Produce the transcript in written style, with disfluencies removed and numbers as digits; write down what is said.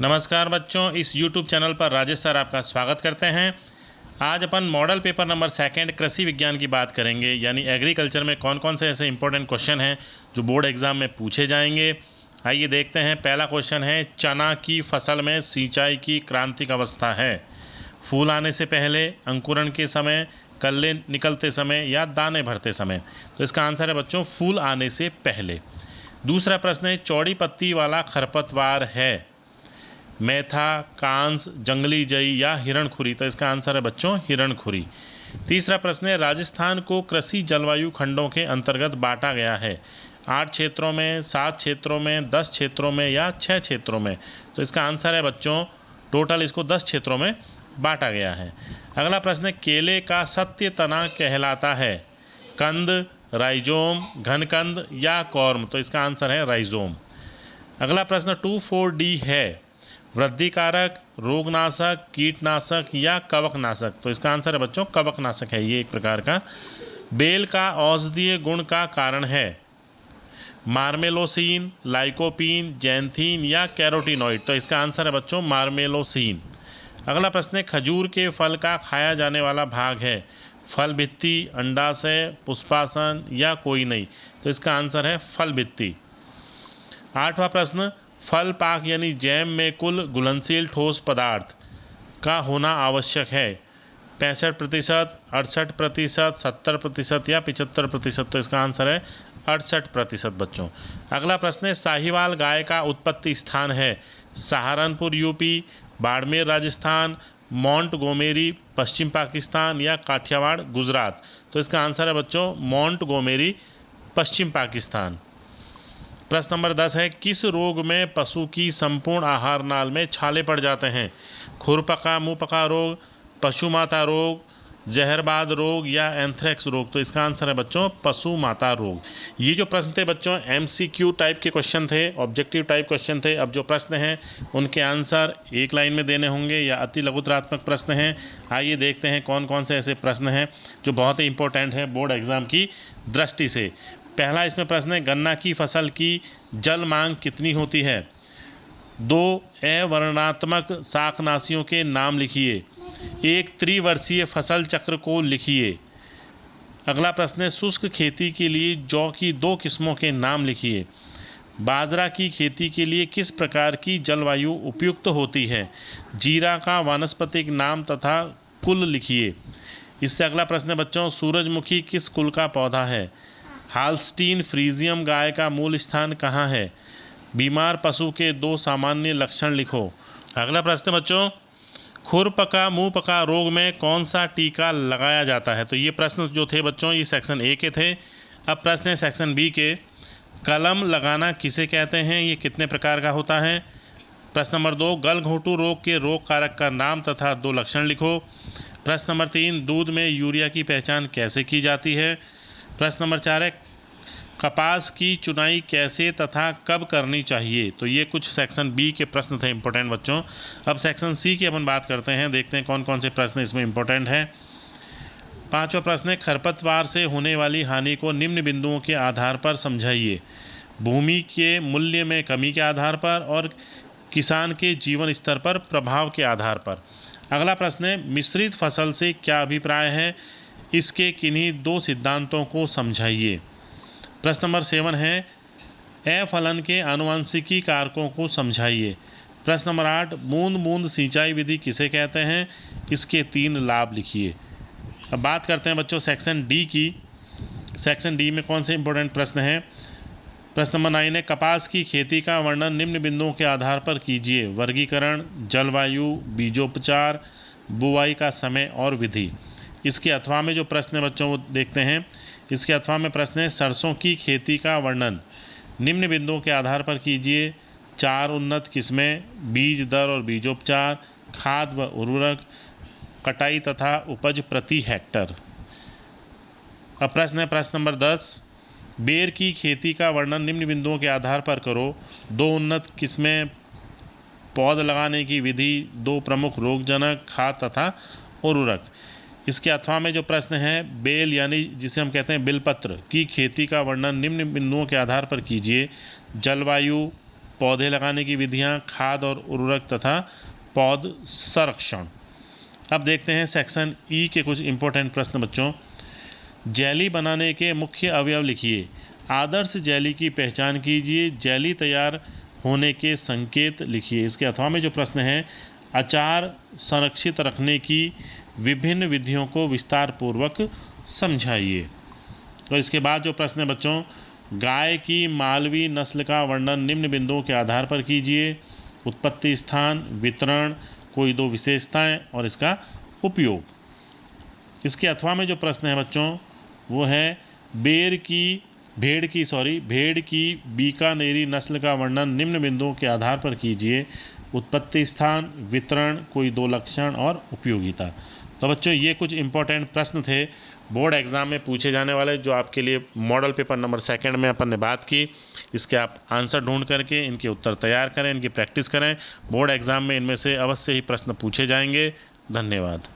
नमस्कार बच्चों, इस YouTube चैनल पर राजेश सर आपका स्वागत करते हैं। आज अपन मॉडल पेपर नंबर 2 कृषि विज्ञान की बात करेंगे, यानी एग्रीकल्चर में कौन कौन से ऐसे इंपॉर्टेंट क्वेश्चन हैं जो बोर्ड एग्जाम में पूछे जाएंगे। आइए देखते हैं। पहला क्वेश्चन है, चना की फसल में सिंचाई की क्रांतिक अवस्था है? फूल आने से पहले, अंकुरण के समय, कल्ले निकलते समय या दाने भरते समय? तो इसका आंसर है बच्चों फूल आने से पहले। दूसरा प्रश्न है, चौड़ी पत्ती वाला खरपतवार है? मेथा, कांस, जंगली जई या हिरणखुरी? तो इसका आंसर है बच्चों हिरणखुरी। तीसरा प्रश्न है, राजस्थान को कृषि जलवायु खंडों के अंतर्गत बांटा गया है? 8 क्षेत्रों में, 7 क्षेत्रों में, 10 क्षेत्रों में या 6 क्षेत्रों में? तो इसका आंसर है बच्चों टोटल इसको 10 क्षेत्रों में बांटा गया है। अगला प्रश्न है, केले का सत्य तना कहलाता है? कंद, राइजोम, घनकंद या कॉर्म? तो इसका आंसर है राइजोम। अगला प्रश्न 2,4-D है? वृद्धि कारक, रोगनाशक, कीटनाशक या कवकनाशक? तो इसका आंसर है बच्चों कवकनाशक है, ये एक प्रकार का। बेल का औषधीय गुण का कारण है? मार्मेलोसिन, लाइकोपीन, जैंथीन या कैरोटीनॉइड? तो इसका आंसर है बच्चों मार्मेलोसिन। अगला प्रश्न है, खजूर के फल का खाया जाने वाला भाग है? फल भित्ति, अंडाशय, पुष्पासन या कोई नहीं? तो इसका आंसर है फल भित्ति। 8वां प्रश्न, फल पाक यानी जैम में कुल घुलनशील ठोस पदार्थ का होना आवश्यक है? 65%, 68%, 70% या 75%? तो इसका आंसर है 68% बच्चों। अगला प्रश्न है, साहिवाल गाय का उत्पत्ति स्थान है? सहारनपुर यूपी, बाड़मेर राजस्थान, मोंटगोमेरी पश्चिम पाकिस्तान या काठियावाड़ गुजरात? तो इसका आंसर है बच्चों मोंटगोमेरी पश्चिम पाकिस्तान। प्रश्न नंबर 10 है, किस रोग में पशु की संपूर्ण आहार नाल में छाले पड़ जाते हैं? खुरपका मुंहपका रोग, पशु माता रोग, जहरबाद रोग या एंथ्रेक्स रोग? तो इसका आंसर है बच्चों पशु माता रोग। ये जो प्रश्न थे बच्चों MCQ टाइप के क्वेश्चन थे, ऑब्जेक्टिव टाइप क्वेश्चन थे। अब जो प्रश्न हैं उनके आंसर एक लाइन में देने होंगे या अति लघुतरात्मक प्रश्न हैं। आइए देखते हैं कौन कौन से ऐसे प्रश्न हैं जो बहुत ही इंपॉर्टेंट है बोर्ड एग्जाम की दृष्टि से। पहला इसमें प्रश्न है, गन्ना की फसल की जल मांग कितनी होती है? 2 अवर्णनात्मक शाकनाशियों के नाम लिखिए। 1 त्रिवर्षीय फसल चक्र को लिखिए। अगला प्रश्न है, शुष्क खेती के लिए जौ की 2 किस्मों के नाम लिखिए। बाजरा की खेती के लिए किस प्रकार की जलवायु उपयुक्त होती है? जीरा का वानस्पतिक नाम तथा कुल लिखिए। इससे अगला प्रश्न है बच्चों, सूरजमुखी किस कुल का पौधा है? हाल्स्टीन फ्रीजियम गाय का मूल स्थान कहाँ है? बीमार पशु के 2 सामान्य लक्षण लिखो। अगला प्रश्न बच्चों, खुरपका मुंहपका रोग में कौन सा टीका लगाया जाता है? तो ये प्रश्न जो थे बच्चों ये सेक्शन A के थे। अब प्रश्न है सेक्शन B के, कलम लगाना किसे कहते हैं? ये कितने प्रकार का होता है? प्रश्न नंबर 2, गलघोंटू रोग के रोग कारक का नाम तथा 2 लक्षण लिखो। प्रश्न नंबर 3, दूध में यूरिया की पहचान कैसे की जाती है? प्रश्न नंबर 4 है, कपास की चुनाई कैसे तथा कब करनी चाहिए? तो ये कुछ सेक्शन B के प्रश्न थे इंपॉर्टेंट बच्चों। अब सेक्शन C की अपन बात करते हैं, देखते हैं कौन कौन से प्रश्न इसमें इंपॉर्टेंट हैं। 5वां प्रश्न है, खरपतवार से होने वाली हानि को निम्न बिंदुओं के आधार पर समझाइए। भूमि के मूल्य में कमी के आधार पर और किसान के जीवन स्तर पर प्रभाव के आधार पर। अगला प्रश्न है, मिश्रित फसल से क्या अभिप्राय है? इसके किन्हीं 2 सिद्धांतों को समझाइए। प्रश्न नंबर 7 है, अफलन के आनुवंशिकी कारकों को समझाइए। प्रश्न नंबर 8, बूंद बूंद सिंचाई विधि किसे कहते हैं? इसके 3 लाभ लिखिए। अब बात करते हैं बच्चों सेक्शन D की। सेक्शन D में कौन से इंपॉर्टेंट प्रश्न हैं? प्रश्न नंबर 9 है, कपास की खेती का वर्णन निम्न बिंदुओं के आधार पर कीजिए। वर्गीकरण, जलवायु, बीजोपचार, बुआई का समय और विधि। इसके अथवा में जो प्रश्न है बच्चों वो देखते हैं। इसके अथवा में प्रश्न है, सरसों की खेती का वर्णन निम्न बिंदुओं के आधार पर कीजिए। 4 उन्नत किस्में, बीज दर और बीजोपचार, खाद व उर्वरक, कटाई तथा उपज प्रति हेक्टर। अब प्रश्न है प्रश्न नंबर 10, बेर की खेती का वर्णन निम्न बिंदुओं के आधार पर करो। 2 उन्नत किस्में, पौध लगाने की विधि, 2 प्रमुख रोगजनक, खाद तथा उर्वरक। इसके अथवा में जो प्रश्न है, बेल यानी जिसे हम कहते हैं बिलपत्र की खेती का वर्णन निम्न बिंदुओं के आधार पर कीजिए। जलवायु, पौधे लगाने की विधियाँ, खाद और उर्वरक तथा पौध संरक्षण। अब देखते हैं सेक्शन ई के कुछ इम्पोर्टेंट प्रश्न बच्चों। जेली बनाने के मुख्य अवयव लिखिए। आदर्श जेली की पहचान कीजिए। जेली तैयार होने के संकेत लिखिए। इसके अथवा में जो प्रश्न है, अचार संरक्षित रखने की विभिन्न विधियों को विस्तार पूर्वक समझाइए। और इसके बाद जो प्रश्न है बच्चों, गाय की मालवी नस्ल का वर्णन निम्न बिंदुओं के आधार पर कीजिए। उत्पत्ति स्थान, वितरण, कोई दो विशेषताएं और इसका उपयोग। इसके अथवा में जो प्रश्न है बच्चों वो है भेड़ की बीकानेरी नस्ल का वर्णन निम्न बिंदुओं के आधार पर कीजिए। उत्पत्ति स्थान, वितरण, कोई दो लक्षण और उपयोगिता। तो बच्चों ये कुछ इंपॉर्टेंट प्रश्न थे बोर्ड एग्ज़ाम में पूछे जाने वाले, जो आपके लिए मॉडल पेपर नंबर 2 में अपन ने बात की। इसके आप आंसर ढूंढ करके इनके उत्तर तैयार करें, इनकी प्रैक्टिस करें। बोर्ड एग्ज़ाम में इनमें से अवश्य ही प्रश्न पूछे जाएंगे। धन्यवाद।